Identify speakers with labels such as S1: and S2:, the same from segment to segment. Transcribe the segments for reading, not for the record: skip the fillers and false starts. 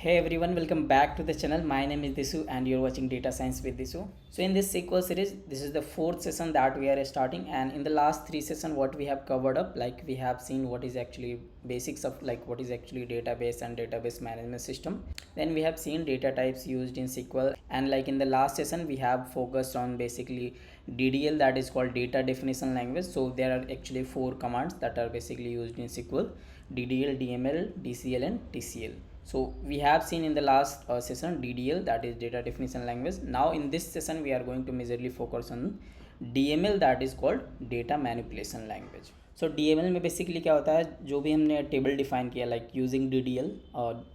S1: Hey everyone, welcome back to the channel. My name is Disu and you're watching Data Science with Disu. So in this SQL series, this is the fourth session that we are starting, and in the last three sessions what we have covered up, like we have seen what is actually basics of like what is actually database and database management system. Then we have seen data types used in SQL, and like in the last session we have focused on basically DDL, that is called data definition language. So there are actually four commands that are basically used in SQL: DDL, DML, DCL and TCL. So we have seen in the last session DDL, that is data definition language. Now in this session we are going to majorly focus on DML, that is called data manipulation language. So DML में basically क्या होता है, जो भी हमने table define किया like using DDL,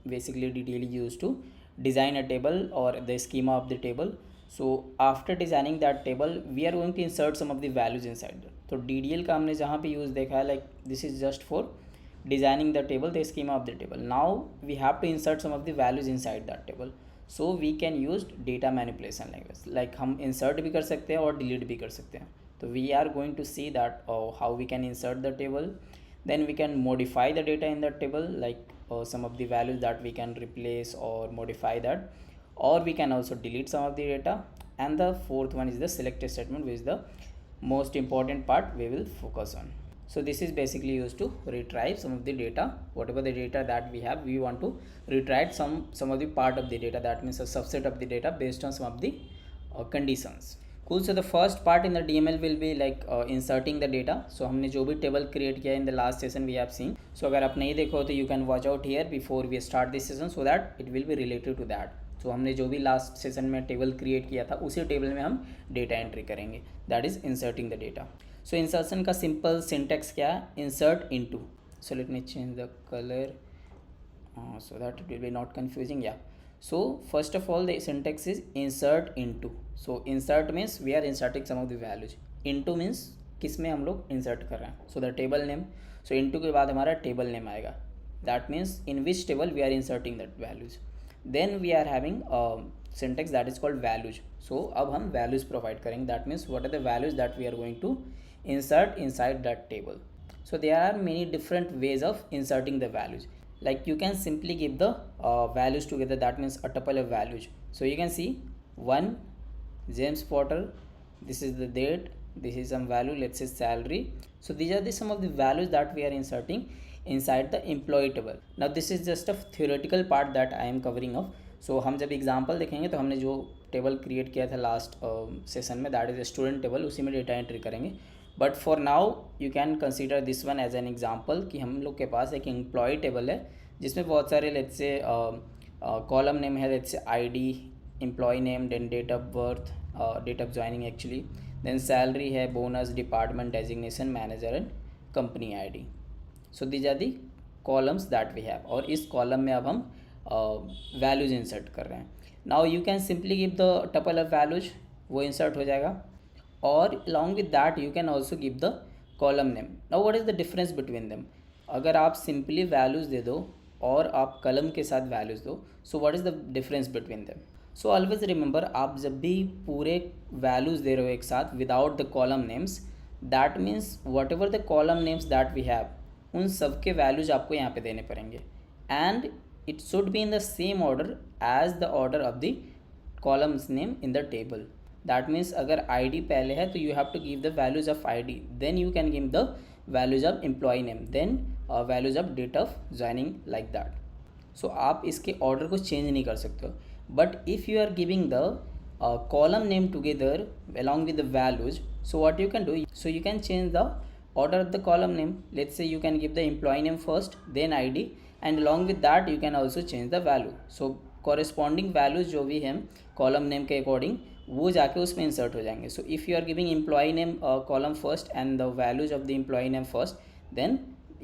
S1: basically DDL is used to design a table or the schema of the table. So after designing that table we are going to insert some of the values inside. तो DDL का हमने जहाँ पे use देखा है, like this is just for designing the table, the schema of the table. Now we have to insert some of the values inside that table, so we can use data manipulation language. Like हम insert भी कर सकते हैं और delete भी कर सकते हैं. So we are going to see that how we can insert the table, then we can modify the data in the table, like some of the values that we can replace or modify that, or we can also delete some of the data. And the fourth one is the select statement, which is the most important part we will focus on. So this is basically used to retrieve some of the data, whatever the data that we have, we want to retrieve some of the part of the data, that means a subset of the data based on some of the conditions. Cool. So the first part in the DML will be like inserting the data. So हमने जो भी table create किया in the last session we have seen. So अगर आप नहीं देखो तो you can watch out here before we start this session, so that it will be related to that. So हमने जो भी last session में table create किया था उसी table में हम data entry करेंगे, that is inserting the data. So insertion का simple syntax क्या है? Insert into. So let me change the color so that it will be not confusing. Yeah. So first of all the syntax is insert into. So insert means we are inserting some of the values. Into means किस में हम लोग insert कर रहे हैं. So the table name. So into के बाद हमारा table name आएगा. That means in which table we are inserting that values. Then we are having syntax that is called values. So अब हम values provide करेंगे. That means what are the values that we are going to insert inside that table. So there are many different ways of inserting the values. Like you can simply give the values together, that means a tuple of values. So you can see 1 James Potter, this is the date, this is some value, let's say salary. So these are some of the values that we are inserting inside the employee table. Now this is just a theoretical part that I am covering of. So हम जब example देखेंगे तो हमने जो table create किया था last session में, that is student table, उसी में डेटा एंट्री करेंगे. But for now you can consider this one as an example कि हम लोग के पास एक एम्प्लॉय टेबल है जिसमें बहुत सारे लेट्स से कॉलम नेम है, let's say ID, employee name, then date of birth, date of joining actually, then salary है, bonus, department designation, manager and company ID. So these are the columns that we have, और इस column में अब हम values insert कर रहे हैं. Now you can simply give the tuple of values, वो इंसर्ट हो जाएगा, और along with that you can also give the column name. Now what is the difference between them? अगर आप simply values दे दो और आप column के साथ values दो, so what is the difference between them? So always remember, आप जब भी पूरे values दे रहे हो एक साथ without the column names, that means whatever the column names that we have, उन सब के values आपको यहाँ पे देने पड़ेंगे, and it should be in the same order as the order of the columns name in the table. That means अगर ID पहले है तो you have to give the values of ID, then you can give the values of employee name, then values of date of joining, like that. So आप इसके order को change नहीं कर सकते हो. But if you are giving the column name together along with the values, so what you can do, so you can change the order of the column name. Let's say you can give the employee name first, then ID, and along with that you can also change the value. So corresponding values जो भी हैं column name के according, वो जाके उसमें insert हो जाएंगे. So if you are giving employee name column first and the values of the employee name first, then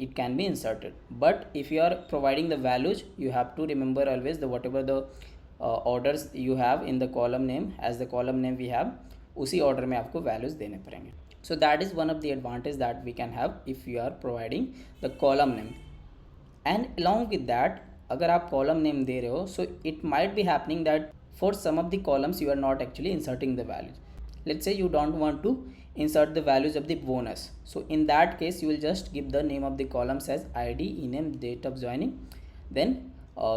S1: it can be inserted. But if you are providing the values, you have to remember always the whatever the orders you have in the column name, as the column name we have, उसी order में आपको values देने पड़ेंगे. So that is one of the advantage that we can have if you are providing the column name. And along with that, अगर आप column name दे रहे हो, so it might be happening that for some of the columns you are not actually inserting the values. Let's say you don't want to insert the values of the bonus. So in that case you will just give the name of the columns as ID, ename, date of joining, then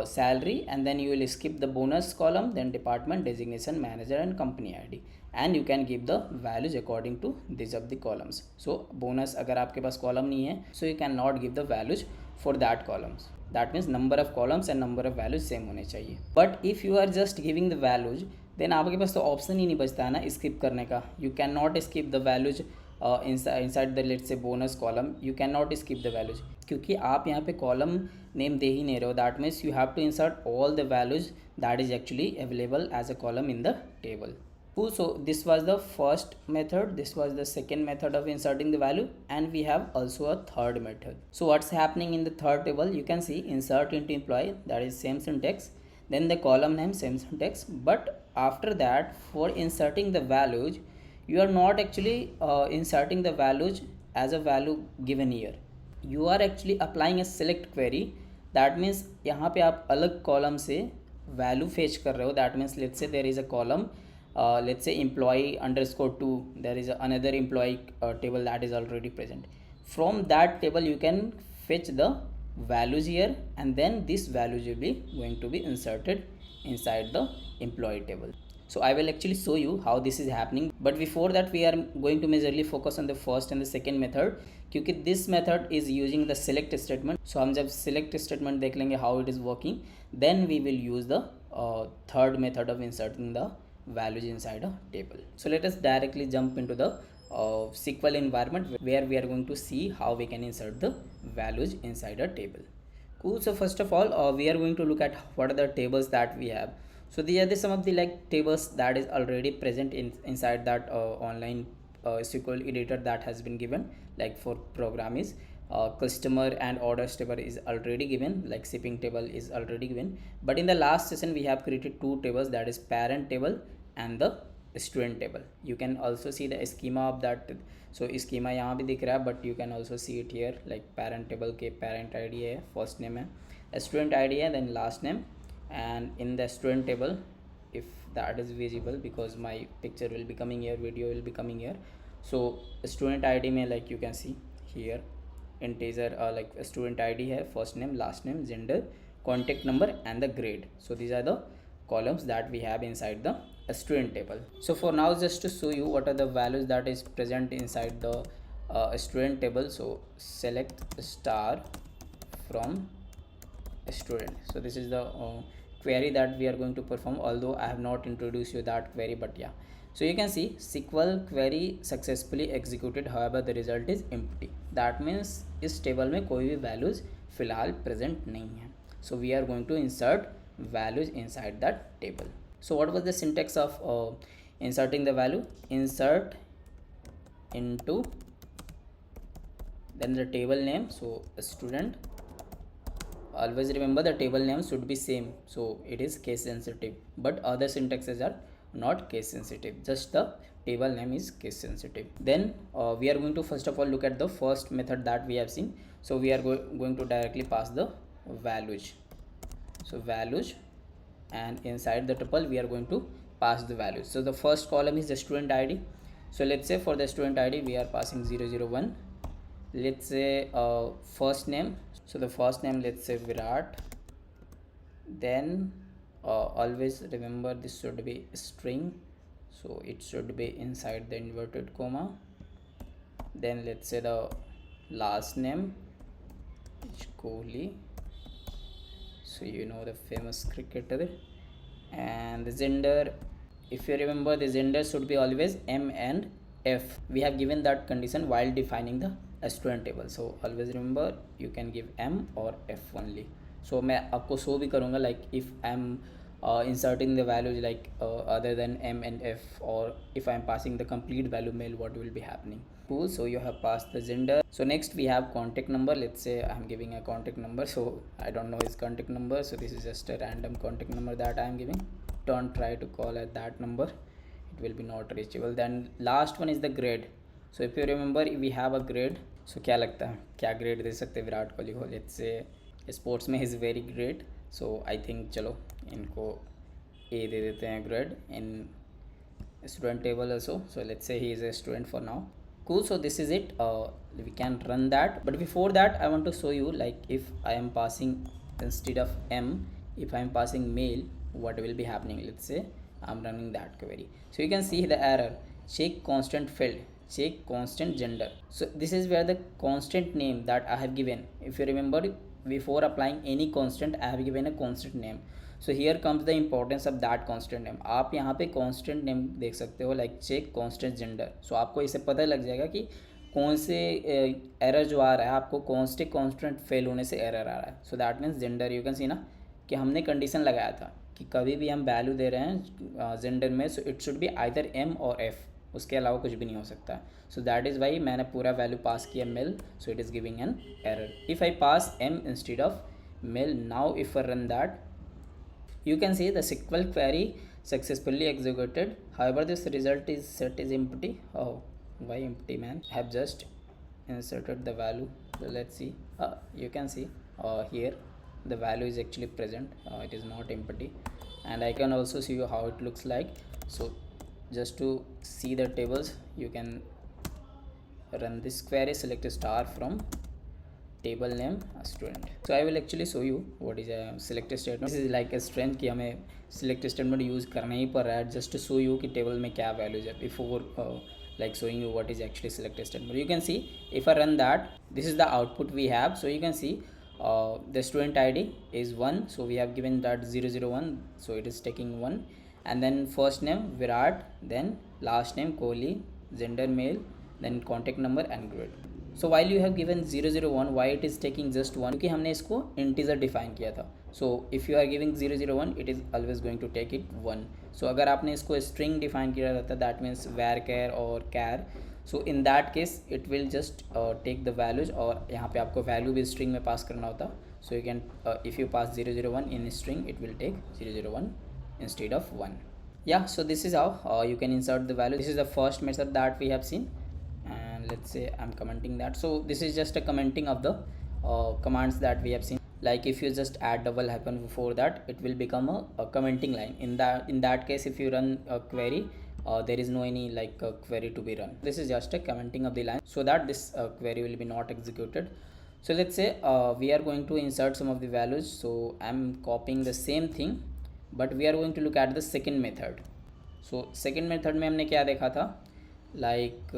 S1: salary, and then you will skip the bonus column, then department, designation, manager and company id, and you can give the values according to these of the columns. So bonus अगर आपके पास column नहीं है, so you cannot give the values for that columns. That means number of columns and number of values same होने चाहिए. But if you are just giving the values, then आपके पास तो option ही नहीं बचता है ना skip करने का. You cannot skip the values inside the let's say bonus column. You cannot skip the values क्योंकि आप यहाँ पे column name दे ही नहीं रहे हो. That means you have to insert all the values that is actually available as a column in the table. Cool. So this was the first method, this was the second method of inserting the value, and we have also a third method. So what's happening in the third table, you can see insert into employee, that is same syntax, then the column name same syntax, but after that for inserting the values you are not actually inserting the values as a value given here. You are actually applying a select query. That means यहाँ पे आप अलग column से value fetch कर रहे हो. That means let's say there is a column, let's say employee underscore 2, there is another employee table that is already present. From that table you can fetch the values here, and then these values will be going to be inserted inside the employee table. So I will actually show you how this is happening, but before that we are going to majorly focus on the first and the second method, क्योंकि this method is using the select statement. So हम जब select statement देख लेंगे how it is working, then we will use the third method of inserting the values inside a table. So let us directly jump into the SQL environment where we are going to see how we can insert the values inside a table. Cool. So first of all we are going to look at what are the tables that we have. So these are the some of the like tables that is already present inside that online SQL editor that has been given. Like for program is customer and orders table is already given, like shipping table is already given. But in the last session we have created two tables, that is parent table and the student table. You can also see the schema of that. So schema यहाँ भी दिख रहा है, but you can also see it here, like parent table के parent ID है, first name है, student ID है, then last name. And in the student table, if that is visible, because my picture will be coming here, video will be coming here. So student ID में like you can see here integer like student ID है, first name, last name, gender, contact number and the grade. So these are the columns that we have inside the student table. So for now, just to show you what are the values that is present inside the student table, so select star from student. So this is the query that we are going to perform, although I have not introduced you that query, but yeah. So you can see SQL query successfully executed, however the result is empty. That means इस table में कोई भी values फिलहाल present नहीं है. So we are going to insert values inside that table. So what was the syntax of inserting the value? Insert into, then the table name, so student. Always remember the table name should be same, so it is case sensitive, but other syntaxes are not case sensitive, just the table name is case sensitive. Then we are going to first of all look at the first method that we have seen. So we are going to directly pass the values. So values, and inside the tuple we are going to pass the values. So the first column is the student ID. So let's say for the student ID we are passing 001. Let's say first name, so the first name, let's say Virat. Then always remember this should be string, so it should be inside the inverted comma. Then let's say the last name is Kohli, so you know the famous cricketer. And the gender, if you remember, the gender should be always M and F. We have given that condition while defining the student table, so always remember you can give M or F only. So मैं आपको show भी करूँगा like if I'm inserting the values like other than M and F, or if I'm passing the complete value mail, what will be happening. Cool. So you have passed the gender. So next we have contact number. Let's say I'm giving a contact number, so I don't know his contact number, so this is just a random contact number that I'm giving. Don't try to call at that number, it will be not reachable. Then last one is the grade. So if you remember we have a grade. So क्या लगता है क्या grade दे सकते विराट कोहली को? Let's say sports में is very great, so I think चलो इनको A दे देते हैं grade in student table also. So let's say he is a student for now. Cool. So this is it. We can run that, but before that I want to show you like if I am passing instead of m, if I'm passing male, what will be happening? Let's say I'm running that query. So you can see the error, check constant field, check constant gender. So this is where the constant name that I have given, if you remember, before applying any constant I have given a constant name. So here comes the importance of that constant name. आप यहाँ पे constant name देख सकते हो, like check constant gender. So आपको इससे पता लग जाएगा कि कौन से एरर जो आ रहा है, आपको कौन से कॉन्स्टेंट फेल होने से एरर आ रहा है. So that means gender. You can सी ना कि हमने कंडीशन लगाया था कि कभी भी हम वैल्यू दे रहे हैं जेंडर में, so it should be either M और एफ, उसके अलावा कुछ भी नहीं हो सकता. सो दैट इज़ वाई मैंने पूरा वैल्यू पास किया male, so it is giving an error. If I pass M instead of male, now if I run that, you can see the SQL query successfully executed. However, this result is set is empty. Oh, why empty, man? I have just inserted the value. So let's see. You can see here the value is actually present. It is not empty, and I can also see you how it looks like. So just to see the tables, you can run this query, select a star from table name student. So I will actually show you what is a select statement. This is like a strength कि हमें select statement use करना ही पड़ रहा है just to show you कि table में क्या values है before like showing you what is actually select statement. You can see if I run that, this is the output we have. So you can see the student ID is 1, so we have given that 001, so it is taking 1, and then first name Virat, then last name Kohli, gender male, then contact number and grade. So while you have given 001, why it is taking just 1? क्योंकि हमने इसको integer define किया था. So if you are giving 001, it is always going to take it 1. So अगर आपने इसको string define किया रहता, that means varchar और char, so in that case it will just take the values, और यहाँ पे आपको value भी string में pass करना होता. So you can if you pass 001 in string, it will take 001 instead of 1. Yeah, so this is how you can insert the value. This is the first method that we have seen. And let's say I'm commenting that. So this is just a commenting of the commands that we have seen. Like if you just add double hyphen before that, it will become a commenting line. In that case, if you run a query, there is no any like query to be run. This is just a commenting of the line so that this query will be not executed. So let's say we are going to insert some of the values. So I'm copying the same thing, but we are going to look at the second method. So second method में हमने क्या देखा था? Like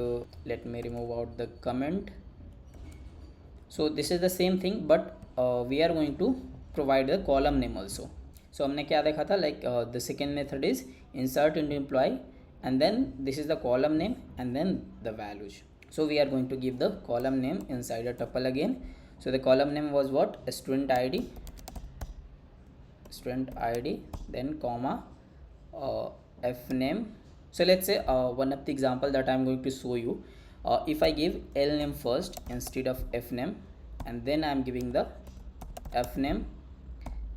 S1: let me remove out the comment. So this is the same thing, but we are going to provide the column name also. So हमने क्या देखा था? Like the second method is insert into employee, and then this is the column name and then the values. So we are going to give the column name inside a tuple again. So the column name was what? Student ID, then comma f name. So let's say one of the example that I'm going to show you, if I give L name first instead of F name, and then I'm giving the F name,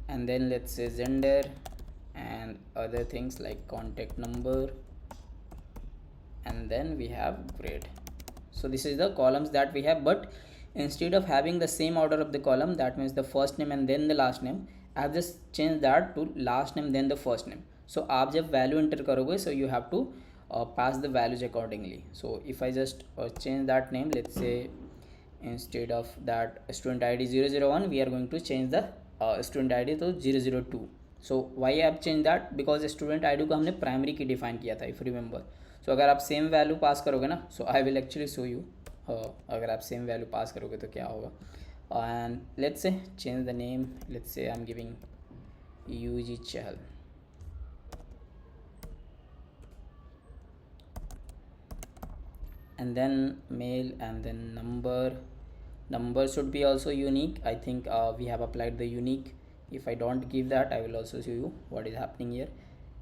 S1: and then let's say gender and other things like contact number, and then we have grade. So this is the columns that we have, but instead of having the same order of the column, that means the first name and then the last name, I have just changed that to last name then the first name. So आप जब value enter करोगे, so you have to pass the values accordingly. So if I just change that name, let's say instead of that student ID 001, we are going to change the student ID to 002. So why I have changed that? Because student ID को हमने primary की define किया था, if you remember. So अगर आप same value pass करोगे ना, so I will actually show you अगर आप same value pass करोगे तो क्या होगा. And let's say change the name. Let's say I'm giving UG Chahal. And then male, and then number should be also unique. I think we have applied the unique. If I don't give that, I will also show you what is happening here.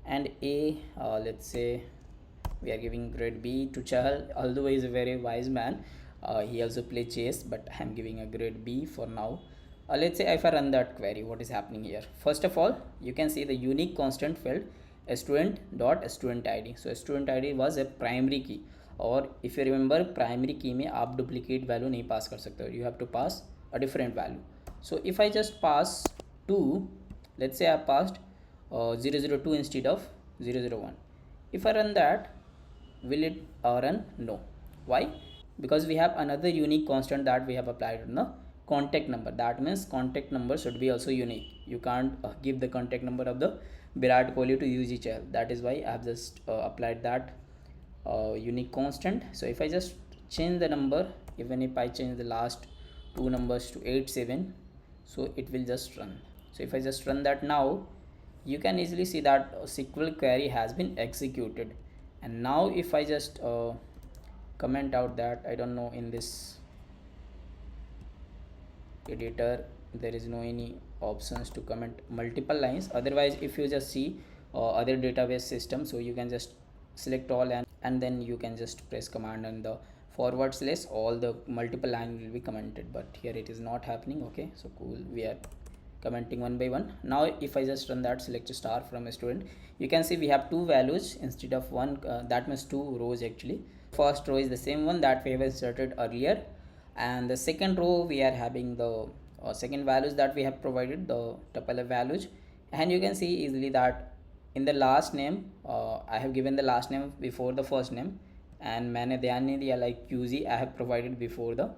S1: And a let's say we are giving grade B to Chahal, although he is a very wise man. He also play chess, but I am giving a grade B for now. Let's say if I run that query, what is happening here? First of all, you can see the unique constant field student dot student ID. So student ID was a primary key, और if you remember primary key में आप duplicate value नहीं pass कर सकते हो, you have to pass a different value. So if I just pass 2, let's say I passed 002 instead of 001. If I run that, will it run? No. Why? Because we have another unique constant that we have applied on the contact number. That means contact number should be also unique. You can't give the contact number of the Virat Kohli to UGCL. That is why I have just applied that unique constant. So if I just change the number, even if I change the last two numbers to 87, so it will just run. So if I just run that now, you can easily see that SQL query has been executed. And now if I just comment out that, I don't know, in this editor there is no any options to comment multiple lines. Otherwise, if you just see other database system, so you can just select all, and then you can just press command and the forward slash, all the multiple line will be commented. But here it is not happening. Okay, so cool, we are commenting one by one. Now if I just run that select star from a student, you can see we have two values instead of one. That means two rows actually. First row is the same one that we have inserted earlier, and the second row we are having the second values that we have provided, the tuple values. And you can see easily that in the last name, I have given the last name before the first name, and मैंने ध्यान नहीं दिया like UG I have provided before the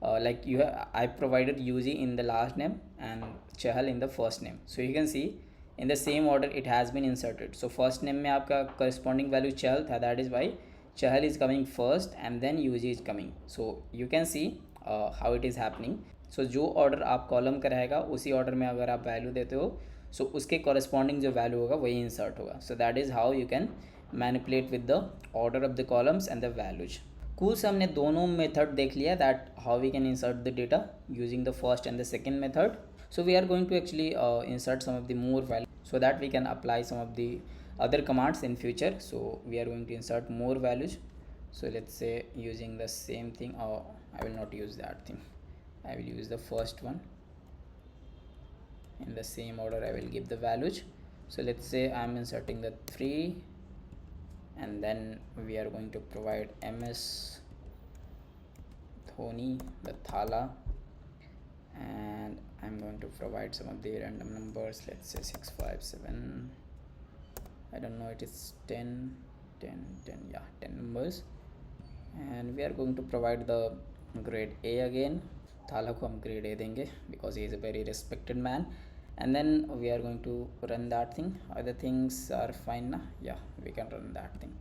S1: I provided UG in the last name and Chahal in the first name. So you can see in the same order it has been inserted. So first name में आपका corresponding value Chahal था, that is why Chahal is coming first and then UG is coming. So you can see how it is happening. So जो order आप column का रहेगा उसी order में अगर आप value देते हो, so उसके corresponding जो value होगा वही insert होगा. So that is how you can manipulate with the order of the columns and the values. Cool. So हमने दोनों method देख लिया that how we can insert the data using the first and the second method. So we are going to actually insert some of the more values so that we can apply some of the other commands in future. So we are going to insert more values. So let's say using the same thing, or I will not use that thing, I will use the first one. In the same order I will give the values. So let's say I'm inserting the 3, and then we are going to provide MS Dhoni, the Thala, and I'm going to provide some of the random numbers. Let's say 657, I don't know, it is 10, yeah, 10 numbers. And we are going to provide the grade A again. Thala को हम grade A देंगे because he is a very respected man. And then we are going to run that thing. Other things are fine na? Yeah, we can run that thing.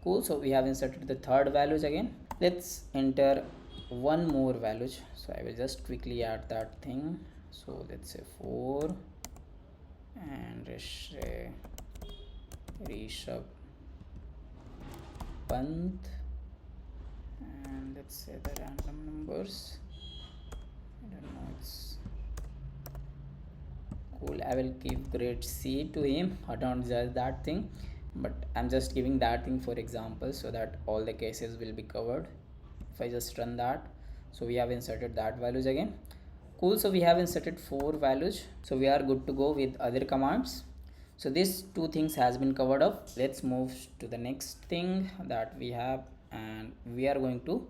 S1: Cool. So we have inserted the third values again. Let's enter one more values. So I will just quickly add that thing. So let's say 4, and Rishabh Pant, and let's say the random numbers, I don't know, it's cool. I will give grade C to him. I don't judge that thing, but I'm just giving that thing for example so that all the cases will be covered. If I just run that, so we have inserted that values again. Cool. So we have inserted 4 values, so we are good to go with other commands. So these two things has been covered up. Let's move to the next thing that we have, and we are going to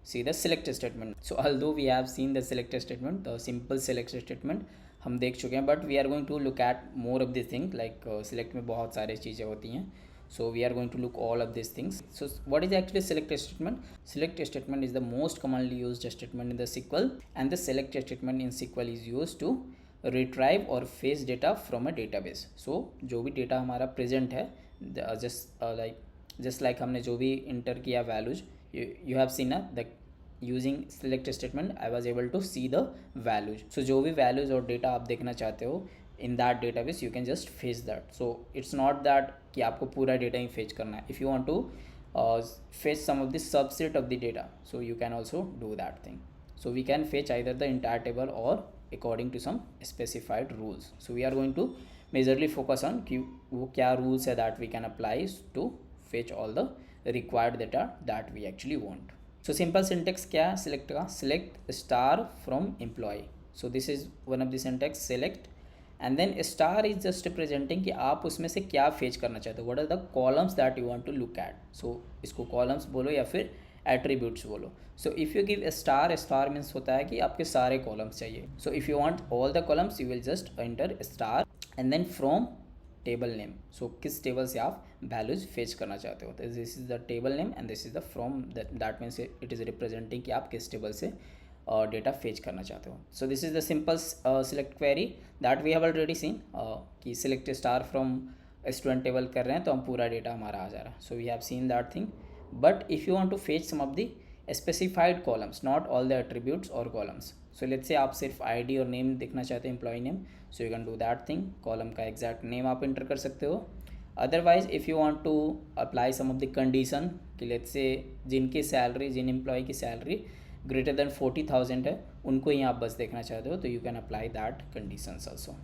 S1: see the select statement. So although we have seen the select statement, the simple select statement हम देख चुके हैं, but we are going to look at more of these things like select में बहुत सारी चीज़ें होती हैं. So we are going to look all of these things. So what is actually select statement? Select statement is the most commonly used statement in the SQL, and the select statement in SQL is used to retrieve or fetch data from a database. So जो भी data हमारा present है, just like हमने जो भी enter किया values, you have seen the using select statement I was able to see the values. So जो भी values और data आप देखना चाहते हो in that database, you can just fetch that. So it's not that कि आपको पूरा data ही fetch करना है. If you want to fetch some of the subset of the data, so you can also do that thing. So we can fetch either the entire table or according to some specified rules. So we are going to majorly focus on कि वो क्या rules है that we can apply to fetch all the required data that we actually want. So simple syntax क्या है select का? Select star from employee. So this is one of the syntax, select, and then star is just representing कि आप उसमें से क्या fetch करना चाहते हो. What are the columns that you want to look at? So इसको columns बोलो या फिर attributes बोलो. So if you give a star means होता है कि आपके सारे columns चाहिए. So if you want all the columns, you will just enter star and then from table name. So किस table से आप values fetch करना चाहते हो. This is the table name and this is the from, that means it is representing कि आप किस table से डेटा फेच करना चाहते हो. So this is the simple select query that we have already seen कि select star from student table कर रहे हैं तो हम पूरा डेटा हमारा आ जा रहा है. So we have seen that thing. But if you want to fetch some of the specified columns, not all the attributes और कॉलम्स. सो लेट्स से आप सिर्फ आईडी और नेम देखना चाहते हैं, employee name. So you can do that thing. Column का exact name आप enter कर सकते हो. Otherwise if you want to apply some of the condition कि लेट्स से जिनकी सैलरी, जिन एम्प्लॉय की सैलरी ग्रेटर देन 40,000 है, उनको ही आप बस देखना चाहते हो, तो you can apply that conditions also.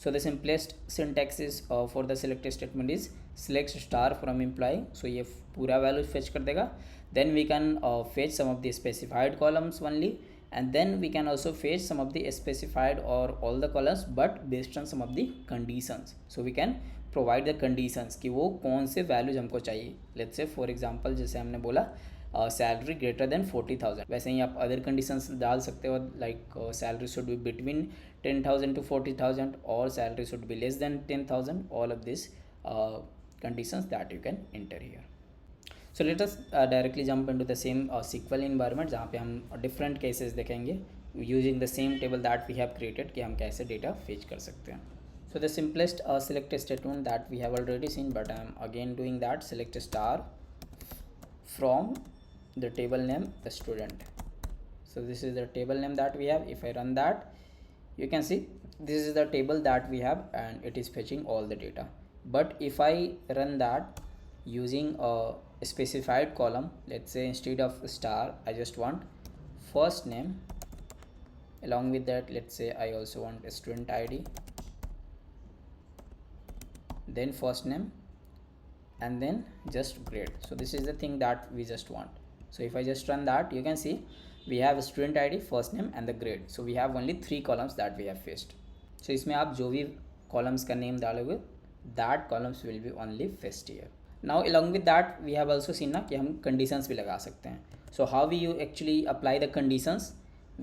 S1: So the simplest syntax is for the select statement is select star from employee. So ये पूरा value fetch कर देगा. Then we can fetch some of the specified columns only, and then we can also fetch some of the specified or all the columns but based on some of the conditions. So we can provide the conditions कि वो कौन से values हमको चाहिए. Let's say for example जैसे हमने बोला salary greater than 40,000, वैसे ही आप अदर कंडीशंस डाल सकते हो like salary should be between 10,000 to 40,000 or salary should be less than 10,000. All of these conditions that you can enter here. So let us directly jump into the same SQL environment जहाँ पे हम different cases देखेंगे using the same table that we have created कि हम कैसे data fetch कर सकते हैं. So the simplest select statement that we have already seen, but I am again doing that. Select star from the table name student. So this is the table name that we have. If I run that, you can see this is the table that we have and it is fetching all the data. But if I run that using a specified column, let's say instead of star I just want first name, along with that let's say I also want a student ID, then first name, and then just grade. So this is the thing that we just want. So if I just run that, you can see we have a student ID, first name and the grade. So we have only 3 columns that we have fetched. So इसमें आप जो भी columns का name डालोगे, that columns will be only fetched here. Now along with that we have also seen ना कि हम conditions भी लगा सकते हैं. So how we you actually apply the conditions?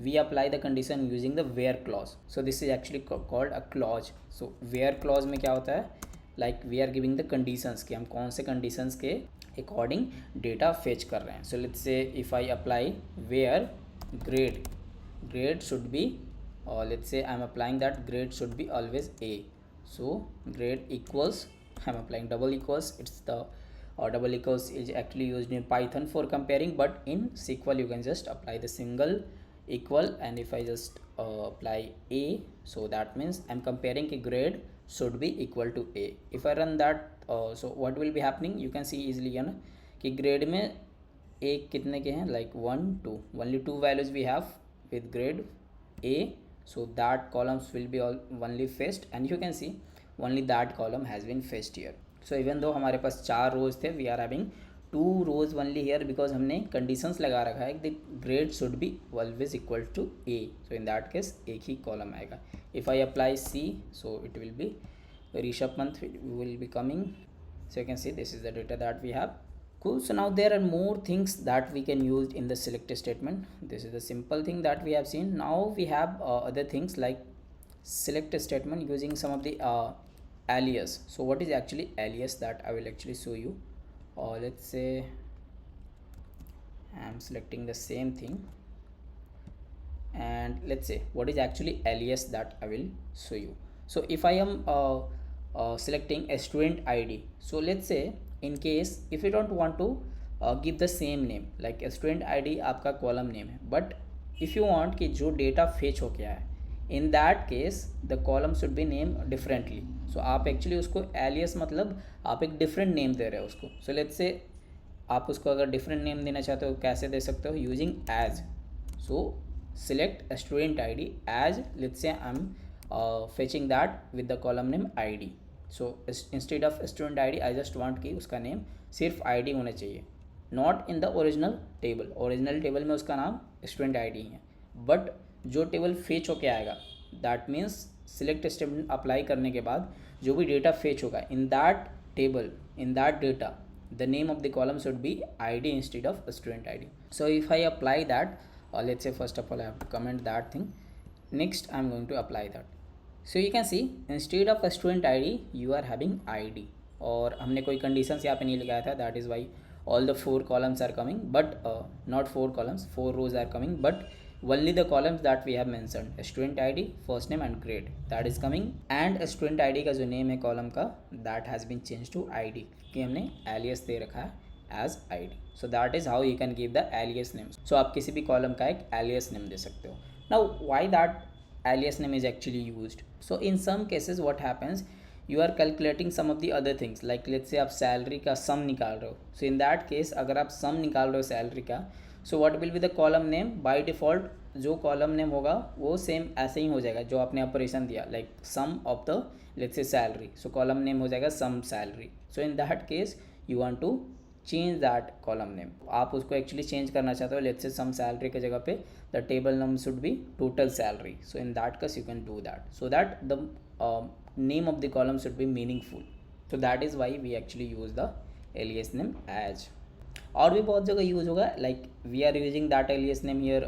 S1: We apply the condition using the where clause. So this is actually called a clause. So where clause में क्या होता है? Like we are giving the conditions कि हम कौन से conditions के according data fetch कर रहे हैं. So let's say if I apply where grade should be let's say I'm applying that grade should be always A. So grade equals, I'm applying double equals. It's the double equals is actually used in Python for comparing, but in SQL you can just apply the single equal, and if I just apply A, so that means I'm comparing a grade should be equal to A. If I run that, so what will be happening, you can see easily है ना कि grade में A कितने के हैं, like 1 2, only 2 values we have with grade A. So that columns will be all only fetched, and you can see only that column has been fetched here. So even though हमारे पास 4 rows थे, we are having 2 rows only here because हमने conditions लगा रखा है कि the grade should be always equal to A. So in that case एक ही column आएगा. If I apply C, so it will be Rishabh month will be coming. So you can see this is the data that we have. Cool. So now there are more things that we can use in the select statement. This is the simple thing that we have seen. Now we have other things like select statement using some of the alias. So what is actually alias that I will actually show you. Let's say I am selecting the same thing, and let's say what is actually alias that I will show you. So if I am selecting a student ID, so let's say in case if you don't want to give the same name, like a student ID आपका column name है, but if you want कि जो data fetch हो गया है, in that case the column should be named differently. So आप actually उसको alias मतलब आप एक different name दे रहे हो उसको. So let's say आप उसको अगर different name देना चाहते हो, कैसे दे सकते हो, using as. So select a student ID as, let's say I'm fetching that with the column name ID. So instead of student ID I just want कि उसका name सिर्फ ID होना चाहिए, not in the original table. Original table में उसका नाम student ID है, but जो table fetch होके आएगा, that means select statement apply करने के बाद जो भी data fetch होगा in that table, in that data, the name of the column should be ID instead of student ID. So if I apply that, let's say first of all I have to comment that thing. Next I'm going to apply that. So you can see instead of a student ID you are having ID, और हमने कोई conditions यहाँ पे नहीं लगाया था, that is why all the 4 columns are coming, but not 4 columns, 4 rows are coming, but only the columns that we have mentioned, student id, first name and grade, that is coming, and student id का जो name है column का, that has been changed to id कि हमने alias दे रखा है as id. So that is how you can give the alias names. So आप किसी भी कॉलम का एक alias name दे सकते हो. Now why that alias name is actually used? So in some cases what happens, you are calculating some of the other things, like let's say आप salary का सम निकाल रहे हो. So in that case अगर आप सम निकाल रहे हो सैलरी का, so what will be the column name? By default जो कॉलम नेम होगा वो सेम ऐसे ही हो जाएगा जो आपने ऑपरेशन दिया, like sum of the let's say salary, so column name हो जाएगा sum salary. So in that case you want to change that column name. आप उसको एक्चुअली चेंज करना चाहते हो, लेट्स से सम सैलरी की जगह पे the table name should be total salary. So in that case you can do that so that the name of the column should be meaningful. So that is why we actually use the alias name as. और भी बहुत जगह use होगा, like we are using that alias name here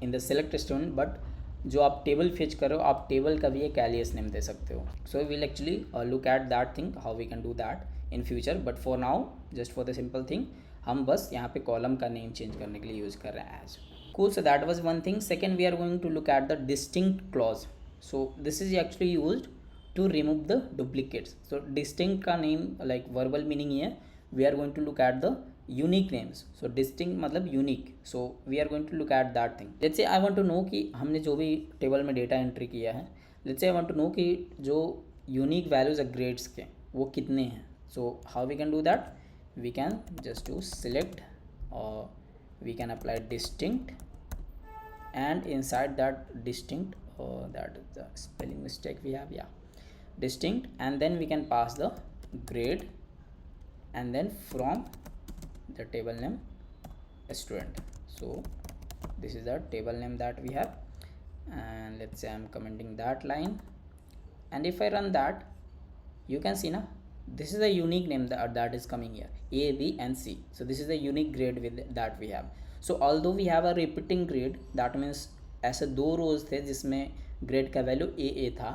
S1: in the select student, but जो आप table Fitch करो आप table का भी एक एलियस नेम दे सकते हो. So will actually look at that thing how we can do that in future, but for now just for the simple thing हम बस यहाँ पे कॉलम का नेम चेंज करने के लिए यूज़ कर रहे हैं as. Cool. So that was one thing. Second we are going to look at the distinct clause. So this is actually used to remove the duplicates. So distinct का name like verbal meaning ही है. We are going to look at the unique names. So distinct मतलब unique. So we are going to look at that thing. Let's say I want to know कि हमने जो भी table में data entry किया है, let's say I want to know कि जो यूनिक वैल्यूज है ग्रेड्स के वो कितने हैं. So how we can do that? We can just to select और we can apply distinct and inside that distinct, that is the spelling mistake we have, distinct, and then we can pass the grade and then from the table name student. So this is the table name that we have, and let's say I'm commenting that line, and if I run that, you can see now this is the unique name that is coming here, A, B and C. So this is the unique grade with that we have. So although we have a repeating grade, that means ऐसे दो रोज थे जिसमें grade का value ए था,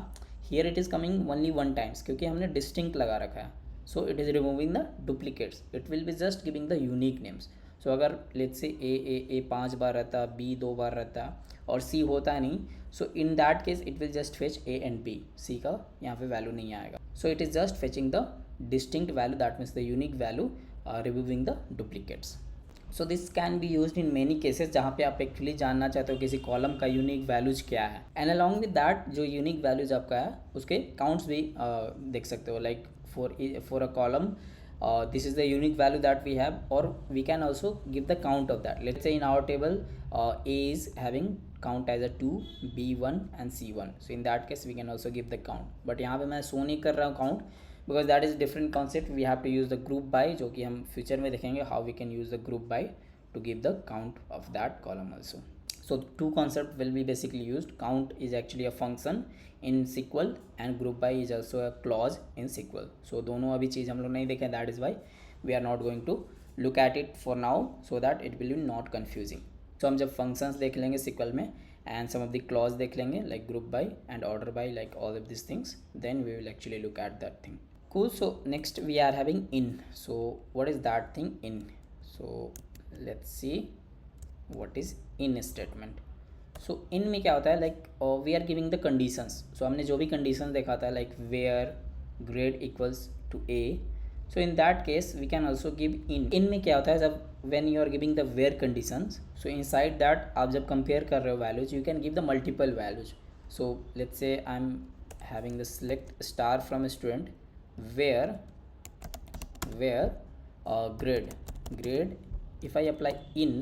S1: here it is coming only one times क्योंकि हमने distinct लगा रखा है. So it is removing the duplicates. It will be just giving the unique names. So अगर let's say ए 5 बार रहता, B 2 बार रहता और C होता नहीं, so in that case it will just fetch A and B. C का यहाँ पे value नहीं आएगा. So it is just fetching the distinct value, that means the unique value, removing the duplicates. So this can be used in many cases जहाँ पे आप actually जानना चाहते हो किसी कॉलम का यूनिक वैल्यूज क्या है, एंड अलॉन्ग विद दैट जो यूनिक वैल्यूज आपका है उसके काउंट्स भी देख सकते हो, like for a column this is the unique value that we have, और we can also give the count of that. Let's say in our table A is having count as a 2, B1 and C1. So in that case we can also give the count, but यहाँ पे मैं show नहीं कर रहा हूँ count because that is different concept. We have to use the group by, जो कि हम future में देखेंगे how we can use the group by to give the count of that column also. So two concept will be basically used. Count is actually a function in SQL and group by is also a clause in SQL. So दोनों अभी चीज़ हम लोग नहीं देखें, that is why we are not going to look at it for now, so that it will be not confusing. तो हम जब functions देख लेंगे सिक्वल में and some of the clause देख लेंगे like group by and order by, like all of this things, then we will actually look at that thing. Cool. So next we are having in. So what is that thing in? So let's see what is in statement. So in में क्या होता है, like we are giving the conditions. So हमने जो भी condition देखा था like where grade equals to A, so in that case we can also give in. In में क्या होता है, जब when you are giving the where conditions, so inside that आप जब compare कर रहे हो values, you can give the multiple values. So let's say I'm having the select star from a student where grade if I apply in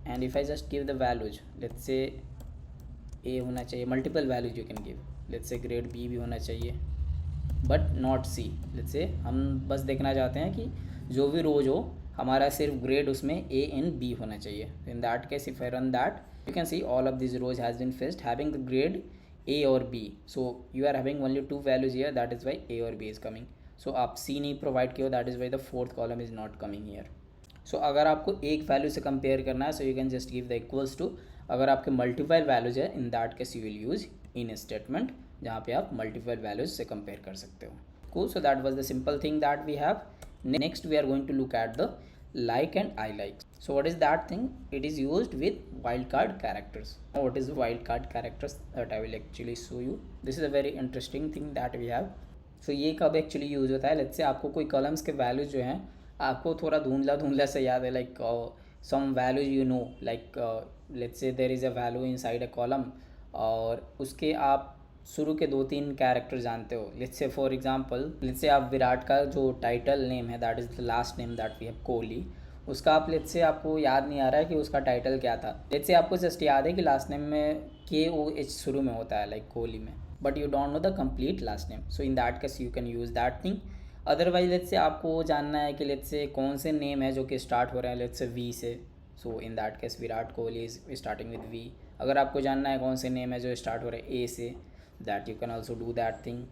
S1: and if I just give the values, let's say A होना चाहिए, multiple values you can give, let's say grade B भी होना चाहिए but not C. let's say हम बस देखना चाहते हैं कि जो भी रोज हो हमारा सिर्फ ग्रेड उसमें A and B होना चाहिए. In that case if I run that, you can see all of this rows has been filled having the grade A और B. So you are having only 2 values here, that is why A और B is coming. So आप C नहीं provide किया, that is why the fourth column is not coming here. So अगर आपको एक value से compare करना है, so you can just give the equals to. अगर आपके मल्टीपल वैल्यूज है, in that case you will use in statement जहाँ पे आप मल्टीपल वैल्यूज से कंपेयर कर सकते हो. Cool. So that was the simple thing that we have. Next we are going to look at the like and I like. So what is that thing? It is used with wildcard characters. Now what is wildcard characters? That I will actually show you. This is a very interesting thing that we have. So ये कब actually use होता है? Let's से आपको कोई columns के values जो हैं आपको थोड़ा धुंधला धुंधला से याद है, like some values you know, like let's say there is a value inside a column और उसके आप शुरू के 2-3 कैरेक्टर जानते हो. लेट्स से फॉर एग्जांपल, लेट्स से आप विराट का जो टाइटल नेम है that is the last name that we have Kohli, उसका आप लेट्स से आपको याद नहीं आ रहा है कि उसका टाइटल क्या था. लेट्स से आपको जस्ट याद है कि लास्ट नेम में KOH शुरू में होता है, लाइक कोहली में, but you don't know the complete last name. So in that case you can use that thing. Otherwise let's say आपको जानना है कि लेट्स से कौन से नेम है जो कि स्टार्ट हो रहे हैं लेट्स से V से. So in that case Virat Kohli is starting with V. अगर आपको जानना है कौन से नेम है जो स्टार्ट हो रहे हैं A से, that you can also do that thing.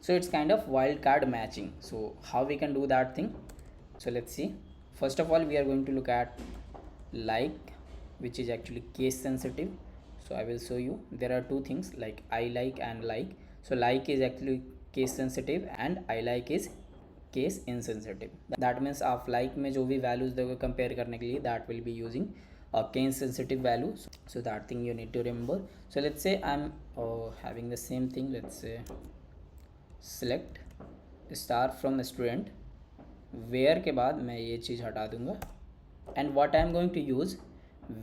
S1: So it's kind of wildcard matching. So how we can do that thing? So let's see. First of all, we are going to look at like, which is actually case sensitive. So I will show you. There are two things like I like and like. So like is actually case sensitive and I like is case insensitive. That means आप like में जो भी values दोगे compare करने के लिए, that will be using a case sensitive value. So that thing you need to remember. So let's say I'm having the same thing. Let's say select star from student, where के बाद मैं ये चीज़ हटा दूंगा and what I am going to use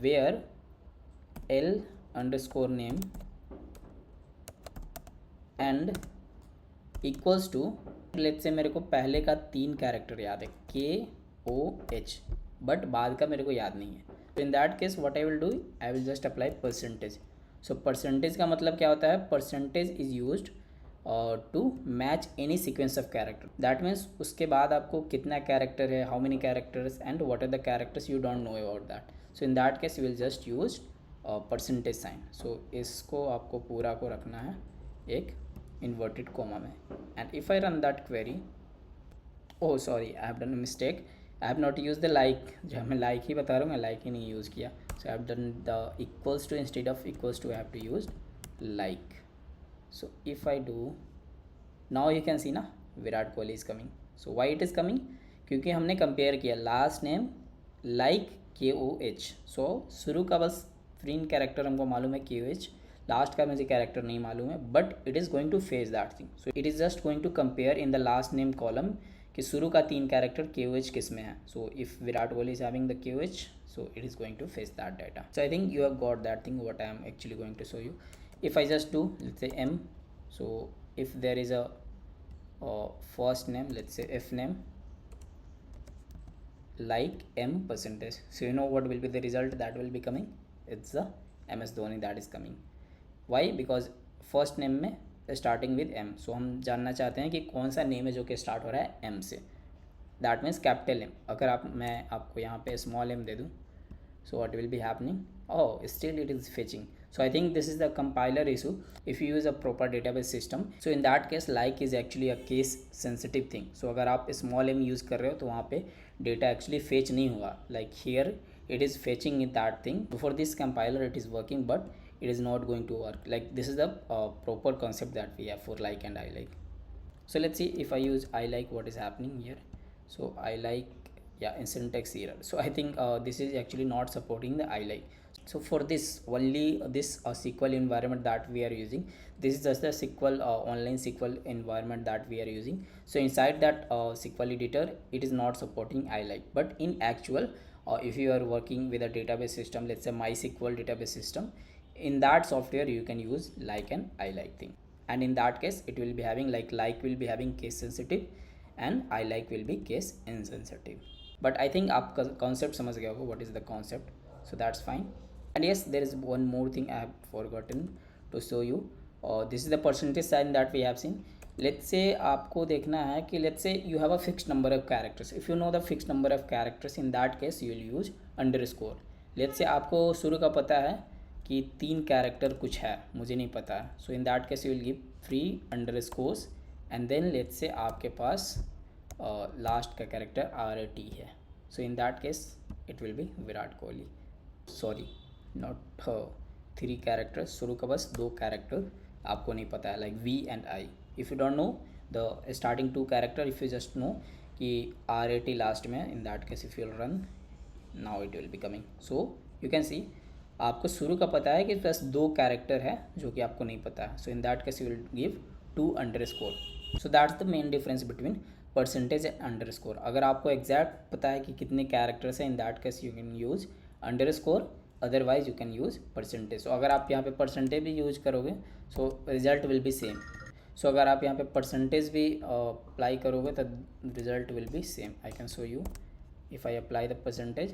S1: where L_name and equals to, let's say मेरे को पहले का 3 कैरेक्टर याद है KOH, बट बाद का मेरे को याद नहीं है. तो in that case what I will do, I will just apply percentage. So percentage का मतलब क्या होता है? Percentage is used to match any sequence of character. That means उसके बाद आपको कितना कैरेक्टर है, how many characters and what are the characters you don't know about that. So in that case you will just use percentage sign. So इसको आपको पूरा को रखना है एक इन्वर्टेड कोमा में. And if I run that query, oh sorry I have done a mistake, I have not use the like. जो मैं लाइक ही बता रहा हूँ, मैं लाइक ही नहीं यूज़ किया. So I have done the equals to instead of equals to, I have to use like. So if I do, now you can see ना Virat Kohli is coming. So why it is coming? क्योंकि हमने compare किया last name like KOH. सो शुरू का बस 3 character हमको मालूम है KOH, लास्ट का मुझे कैरेक्टर नहीं मालूम है, but it is going to face that thing. So it is just going to compare in the last name column कि शुरू का 3 कैरेक्टर KOH किस में है. So if Virat Kohli is having the KOH, so it is going to face that data. So I think you have got that thing what I am actually going to show you. If I just do let's say M, so if there is a first name, let's say F name like M percentage, so you know what will be the result that will be coming? It's the MS Dhoni that is coming. Why? Because first name में starting with M. So हम जानना चाहते हैं कि कौन सा name है जो कि स्टार्ट हो रहा है M से. That means capital M. अगर मैं आपको यहाँ पे स्मॉल m दे दूँ, so what will be happening? Oh, still it is fetching. So I think this is the compiler issue if you use a proper database system. So in that case like is actually a case sensitive thing. So अगर आप small m use कर रहे हो तो वहाँ पे data actually fetch नहीं हुआ. Like here it is fetching in that thing. For this compiler it is working, but it is not going to work. Like this is the proper concept that we have for like and I like. So let's see if I use I like, what is happening here. So I like, yeah, in syntax error. So I think this is actually not supporting the I like. So for this only this SQL environment that we are using, this is just the SQL online SQL environment that we are using. So inside that SQL editor it is not supporting I like, but in actual if you are working with a database system, let's say MySQL database system, in that software you can use like and I like thing, and in that case it will be having like will be having case sensitive and I like will be case insensitive. But I think आप concept समझ गए होगा what is the concept, so that's fine. And yes, there is one more thing I have forgotten to show you. This is the percentage sign that we have seen. Let's say आपको देखना है कि let's say you have a fixed number of characters. If you know the fixed number of characters, in that case you will use underscore. Let's say आपको शुरू का पता है कि 3 कैरेक्टर कुछ है, मुझे नहीं पता है. So in that case you will give 3 underscores and then let's say आपके पास लास्ट का कैरेक्टर RT है. So in that case it will be Virat Kohli. Sorry, not 3 characters, शुरू का बस 2 कैरेक्टर आपको नहीं पता है, like V and I. If you don't know the starting 2 character, if you just know कि RAT लास्ट में, in that case if you run now it will be coming. So you can see आपको शुरू का पता है कि बस 2 character है जो कि आपको नहीं पता है. So in that case you will give 2 underscore. So that's the main difference between percentage and underscore. अगर आपको एग्जैक्ट पता है कि कितने कैरेक्टर्स हैं, in that case you can use underscore, otherwise you can use percentage. So अगर आप यहाँ पे परसेंटेज भी यूज करोगे so result will be same. So अगर आप यहाँ पे परसेंटेज भी अप्लाई करोगे तो result will be same. I can show you if I apply the percentage,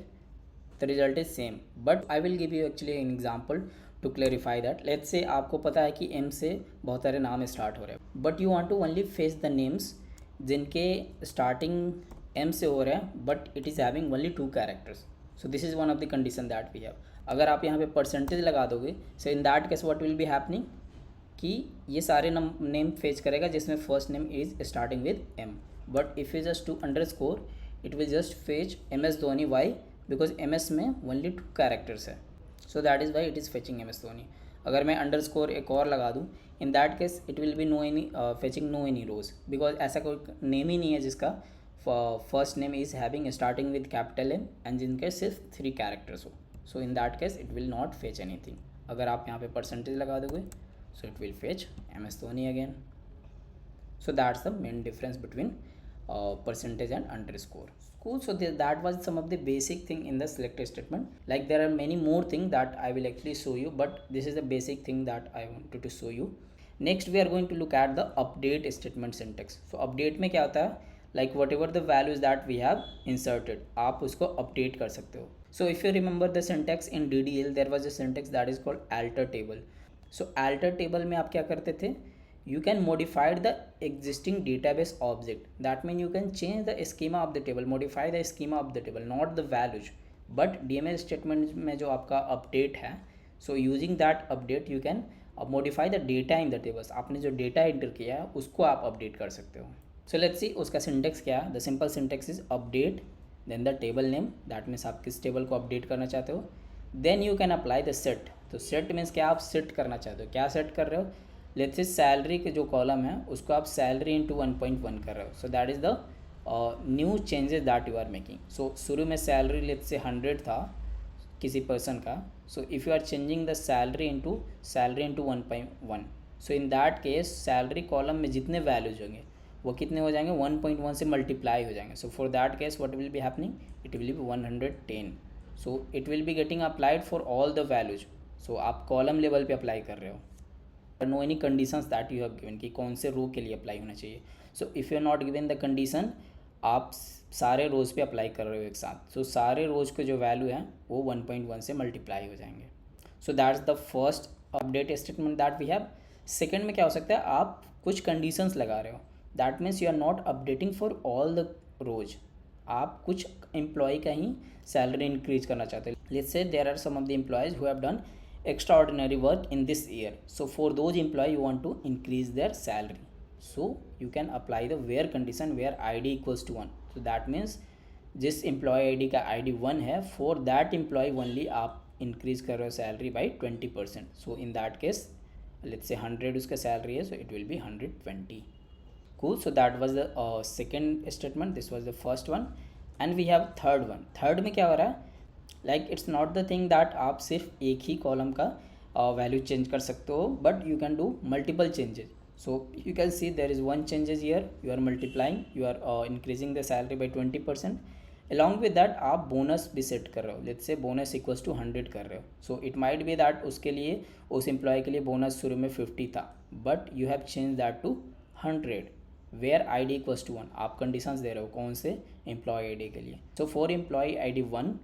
S1: the result is same, but I will give you actually an example to clarify that. Let's say आपको पता है कि M से बहुत सारे नाम start हो रहे हैं, but you want to only fetch the names जिनके starting M से हो रहे हैं but it is having only 2 characters. So this is one of the condition that we have. अगर आप यहाँ पे percentage लगा दोगे, so in that case what will be happening कि ये सारे नेम फेच करेगा जिसमें first name is starting with M. But if you just two underscore it will just fetch MS Dhoni. Why? Because MS में only 2 characters है. So that is why it is fetching MS Dhoni. अगर मैं underscore एक और लगा दूँ, in that case it will be no any fetching no any rows, because ऐसा कोई नेम ही नहीं है जिसका first name is having starting with capital M and जिनके सिर्फ 3 कैरेक्टर्स हो. So in that case it will not fetch anything. अगर आप यहाँ पे परसेंटेज लगा दोगे so it will fetch MS Dhoni again. So that's the main difference between percentage and underscore. Cool. So that was some of the basic thing in the select statement. Like there are many more things that I will actually show you, but this is the basic thing that I wanted to show you. Next we are going to look at the update statement syntax. So update में क्या होता है? Like whatever the values that we have inserted, आप उसको update कर सकते हो. So if you remember the syntax in DDL, there was a syntax that is called alter table. So alter table में आप क्या करते थे? You can modified the existing database object. That mean you can change the schema of the table, modify the schema of the table, not the values. But DML statement में जो आपका update है, so using that update you can modify the data in the tables. आपने जो data enter किया है उसको आप अपडेट कर सकते हो. सो लेट्स सी उसका सिंटेक्स क्या है. The simple syntax is update then the table name. That means आप किस टेबल को अपडेट करना चाहते हो. Then you can apply the set. तो सेट मीन्स क्या आप सेट करना चाहते हो. क्या सेट कर रहे हो? लेट्स से सैलरी के जो कॉलम है उसको आप सैलरी इंटू 1.1 कर रहे हो. So that is the new changes that you are making. So शुरू में सैलरी लेट्स से 100 था किसी पर्सन का. So if you are changing the salary into 1.1. So in that case salary column में जितने वैल्यूज होंगे वो कितने हो जाएंगे? 1.1 से मल्टीप्लाई हो जाएंगे. So for that case what will be happening? It will be 110. So it will be getting applied for all the values. So आप कॉलम लेवल पे अप्लाई कर रहे हो. No any conditions that you have given कि कौन से row के लिए अप्लाई होना चाहिए. So if you are not given the condition, आप सारे रोज़ पे अप्लाई कर रहे हो एक साथ. सो सारे रोज़ के जो वैल्यू हैं वो 1.1 से मल्टीप्लाई हो जाएंगे. So that's the first update statement that we have. Second में क्या हो सकता है? आप कुछ कंडीशंस लगा रहे हो. That means you are not updating for all the rows. आप कुछ एम्प्लॉय का ही सैलरी इंक्रीज करना चाहते हो. Let's say there are some of the employees who have done extraordinary work in this year. So for those employee you want to increase their salary. So you can apply the where condition where ID equals to 1. So that means जिस employee ID का ID 1 है, for that employee only आप increase कर रहे हो salary by 20%. So in that case let's say 100 उसका salary है, so it will be 120. Cool. So that was the second statement. This was the first one. And we have third one. Third में क्या हो रहा है? Like it's not the thing that आप सिर्फ एक ही कॉलम का वैल्यू चेंज कर सकते हो, but you can do multiple changes. So you can see there is one changes here. You are multiplying, you are increasing the salary by 20%. Along with that आप bonus भी set कर रहे हो. Let's से bonus equals to 100 कर रहे हो. So it might be that उसके लिए, उस एम्प्लॉय के लिए बोनस शुरू में 50 था, but you have change that to 100 where ID equals to 1. आप कंडीशंस दे रहे हो कौन से एम्प्लॉय ID के लिए. सो फॉर एम्प्लॉय ID 1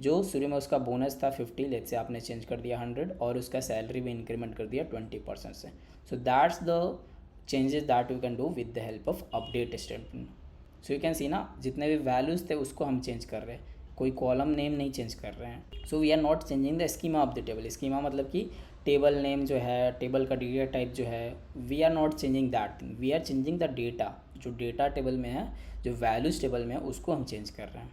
S1: जो शुरू में उसका बोनस था 50, लेट्स से आपने चेंज कर दिया 100 और उसका सैलरी भी इंक्रीमेंट कर दिया 20% से. सो that's the changes that you can do with the help of update statement. So you can सी ना, जितने भी वैल्यूज़ थे उसको हम चेंज कर रहे हैं, कोई कॉलम नेम नहीं चेंज कर रहे हैं. So we are not changing the schema of the table. Schema मतलब कि टेबल नेम जो है, टेबल का डेटा टाइप जो है, we are not changing that thing. We are changing the data. जो डेटा टेबल में है, जो वैल्यूज़ टेबल में है, उसको हम चेंज कर रहे हैं.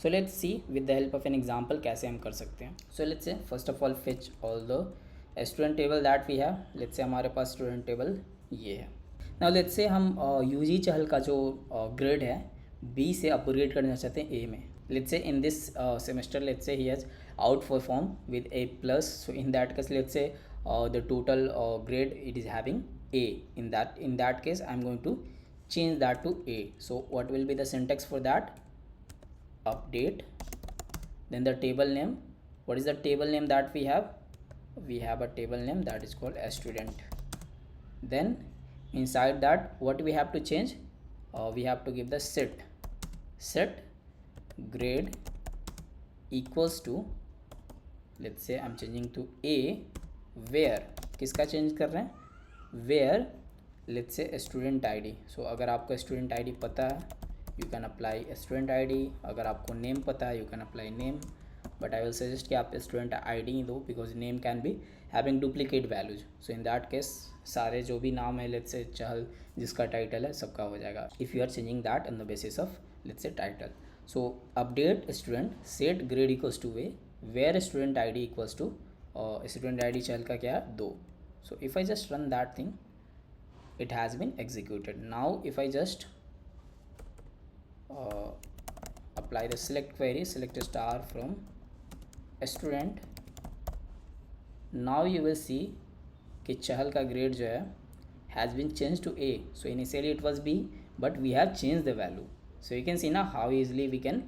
S1: So let's see with the help of an example कैसे हम कर सकते हैं. So let's say first of all fetch all the student table that we have. Let's say हमारे पास स्टूडेंट टेबल ये है. नाउ लेट्स से हम यूजी चहल का जो ग्रेड है B से अपग्रेड करना चाहते हैं A में. let's say in this semester, let's say he has outperformed with A plus, so in that case let's say the total grade it is having A. In that case I'm going to change that to A. So what will be the syntax for that? Update, then the table name. What is the table name that we have? We have a table name that is called a student. Then inside that what we have to change? We have to give the set grade equals to, let's say I'm changing to A, where किसका change कर रहे हैं? where let's say student ID. So अगर आपको student ID पता है you can apply student ID, अगर आपको name पता है you can apply name, but I will suggest कि आप student ID ही दो because name can be having duplicate values. So in that case सारे जो भी नाम है let's say चहल जिसका टाइटल है सबका हो जाएगा if you are changing that on the basis of let's say title. So update student set grade equals to A, where student ID equals to student ID चहल का क्या है 2. So if I just run that thing, it has been executed. Now if I just apply the select query, select a star from a student, now you will see कि चहल का grade जो है has been changed to A. So initially it was B, but we have changed the value. So you can see now how easily we can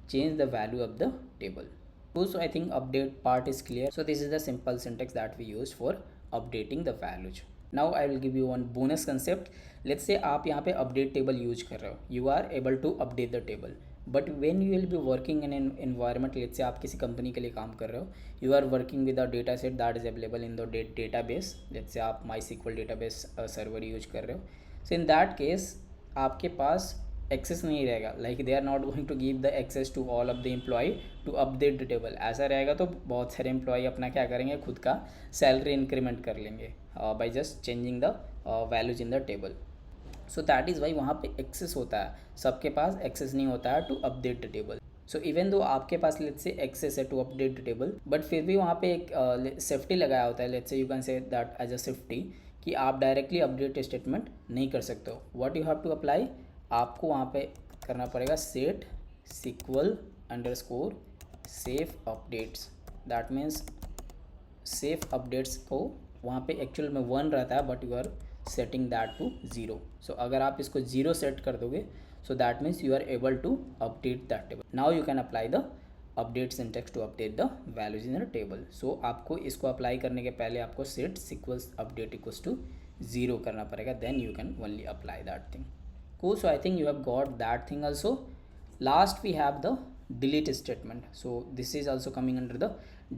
S1: change the value of the table. So I think update part is clear. So this is the simple syntax that we use for updating the values. Now I will give you one bonus concept. Let's say आप यहाँ पे update table use कर रहे हो, you are able to update the table, but when you will be working in an environment, let's say आप किसी company के लिए काम कर रहे हो, you are working with a data set that is available in the database. Let's say आप MySQL database server use कर रहे हो. So in that case आपके पास एक्सेस नहीं रहेगा, like they are not going to give the access to all of the employ to update the table. ऐसा रहेगा तो बहुत सारे एम्प्लॉय अपना क्या करेंगे, खुद का सैलरी इंक्रीमेंट कर लेंगे by just changing the values in the table. So that is Y वहाँ पे एक्सेस होता है, सबके पास एक्सेस नहीं होता है to update the table. So even though आपके पास लेट्स से एक्सेस है to update the table, but फिर भी वहाँ पे एक सेफ्टी लगाया होता है. Let's say you can say that as a safety कि आप डायरेक्टली अपडेट स्टेटमेंट नहीं कर सकते हो. What you have to apply, आपको वहाँ पे करना पड़ेगा set SQL underscore safe updates. That means safe updates को वहाँ पे एक्चुअल में 1 रहता है, but you are setting that to 0. So अगर आप इसको 0 सेट कर दोगे, so that means you are able to update that table. Now you can apply the update syntax to update the values in the table. So आपको इसको apply करने के पहले आपको set SQL update equals to 0 करना पड़ेगा, then you can only apply that thing. Cool. So I think you have got that thing also. Last we have the delete statement. So this is also coming under the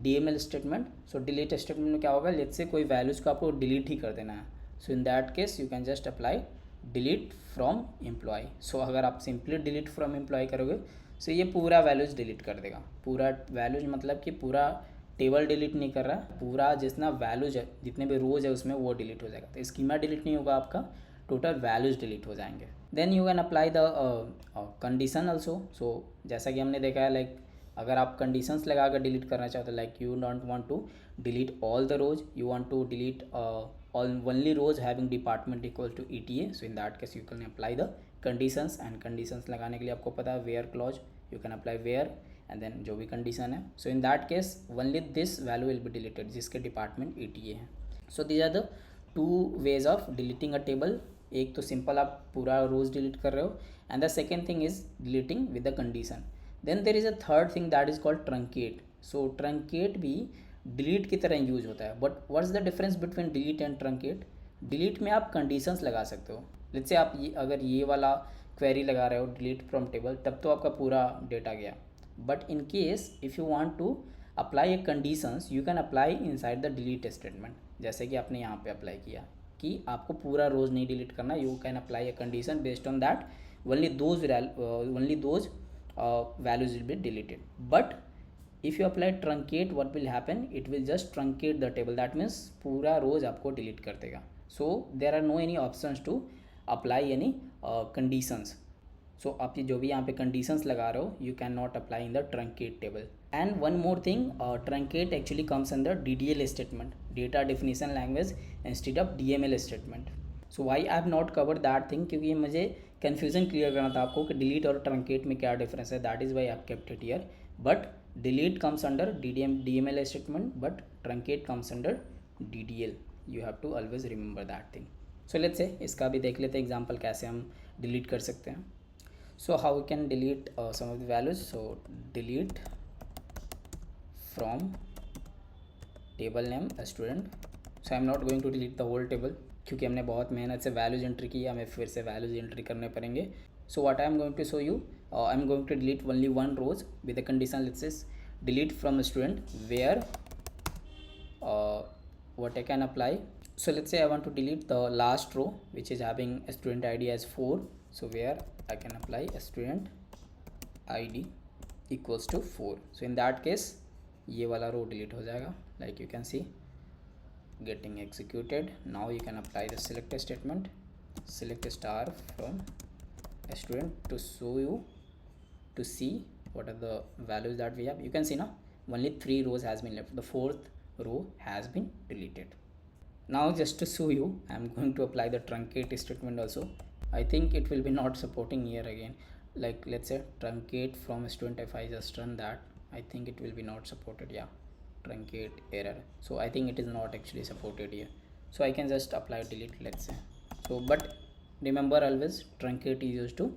S1: DML statement. So delete statement में क्या होगा, let's say कोई values को आपको delete ही कर देना है. So in that case you can just apply delete from employee. So अगर आप simply delete from employee करोगे, so ये पूरा values delete कर देगा. पूरा values मतलब कि पूरा टेबल डिलीट नहीं कर रहा, पूरा जितना वैल्यूज है, जितने भी रोज है उसमें वो डिलीट हो जाएगा. तो स्कीमा डिलीट नहीं होगा आपका, टोटल वैल्यूज डिलीट हो जाएंगे. Then you can apply the condition also. So जैसा कि हमने देखा है, लाइक अगर आप कंडीशंस लगा कर डिलीट करना चाहते हो, like you don't want to delete all the rows, you want to delete only rows having department equal to ETA. So in that case you can apply the conditions. And conditions लगाने के लिए आपको पता है where clause, you can apply where and then जो भी condition है. So in that case only this value will be deleted जिसके डिपार्टमेंट ETA है. So these are the 2 ways of deleting a table. एक तो सिंपल आप पूरा रोज delete कर रहे हो, and the second thing is deleting with the condition. Then there is a third thing that is called truncate. So truncate भी delete की तरह यूज होता है, but what's the difference between delete and truncate. Delete में आप conditions लगा सकते हो. लेट्स से आप अगर ये वाला क्वेरी लगा रहे हो डिलीट फ्रॉम टेबल, तब तो आपका पूरा डेटा गया. But in case if you want to apply a conditions, you can apply inside the delete statement. जैसे कि आपने यहाँ पे अप्लाई किया कि आपको पूरा रोज नहीं डिलीट करना, you can apply a condition based on that only those values will be deleted. But if you apply truncate, what will happen, it will just truncate the table. That means पूरा rows आपको delete कर देगा. So there are no any options to apply any conditions. So आप ये जो भी यहाँ पे कंडीशंस लगा रहे हो, you can not apply in the truncate table. And one more thing, truncate actually comes under DDL statement, data definition language, instead of DML statement. So why I have not covered that thing, क्योंकि मुझे confusion clear करना था आपको कि delete और truncate में क्या difference है, that is why I kept it here. But delete comes under DML statement, but truncate comes under DDL. You have to always remember that thing. So let's say इसका भी देख लेते हैं example कैसे हम डिलीट कर सकते हैं. So how we can delete some of the values. So delete from table name student. So I am not going to delete the whole table, क्योंकि हमने बहुत मेहनत से वैल्यूज एंट्री की है, हमें फिर से वैल्यूज एंट्री करने पड़ेंगे. So what I am going to show you, I am going to delete only one rows with the condition let's say delete from student where what I can apply. So let's say I want to delete the last row which is having a student ID as 4. So where I can apply a student ID equals to 4. So in that case ये वाला row delete हो जाएगा, like you can see getting executed. Now you can apply the select statement, select star from a student to show you to see what are the values that we have. You can see now only 3 rows has been left, the 4th row has been deleted. Now just to show you I am going to apply the truncate statement also. I think it will be not supporting here again, like let's say truncate from student. If I just run that, I think it will be not supported. Yeah, truncate error. So I think it is not actually supported here, so I can just apply delete, let's say. So but remember always truncate is used to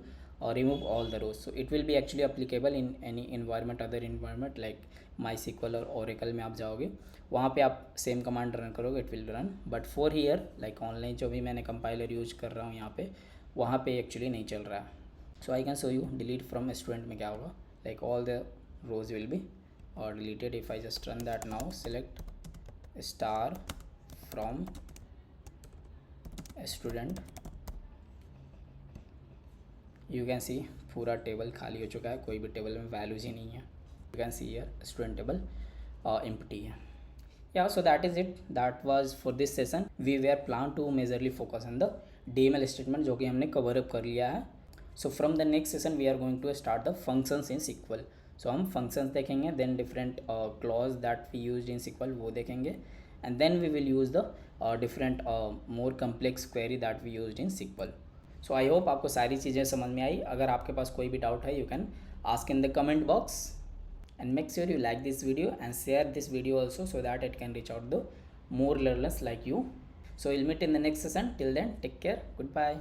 S1: remove all the rows. So it will be actually applicable in any environment, other environment like MySQL और Oracle में आप जाओगे वहाँ पे आप same command run करोगे, it will run. But for here like online जो भी मैंने कंपाइलर यूज कर रहा हूँ यहाँ पे, वहाँ पे एक्चुअली नहीं चल रहा है. So I can show you delete from student में क्या होगा, like all the rows will be और deleted. If I just run that now, select star from student, you can see पूरा टेबल खाली हो चुका है, कोई भी टेबल में वैल्यूज ही नहीं है. You can see here student table empty है. Yeah, so that is it. That was for this session. We were planned to majorly focus on the DML statement जो कि हमने cover up कर लिया है. So from the next session we are going to start the functions in SQL. So हम functions देखेंगे, then different clause that we used in SQL वो देखेंगे, and then we will use the different more complex query that we used in SQL. So I hope आपको सारी चीज़ें समझ में आई. अगर आपके पास कोई भी डाउट है, you can ask in the comment box. And make sure you like this video and share this video also so that it can reach out the more learners like you. So we'll meet in the next session. Till then, take care. Goodbye.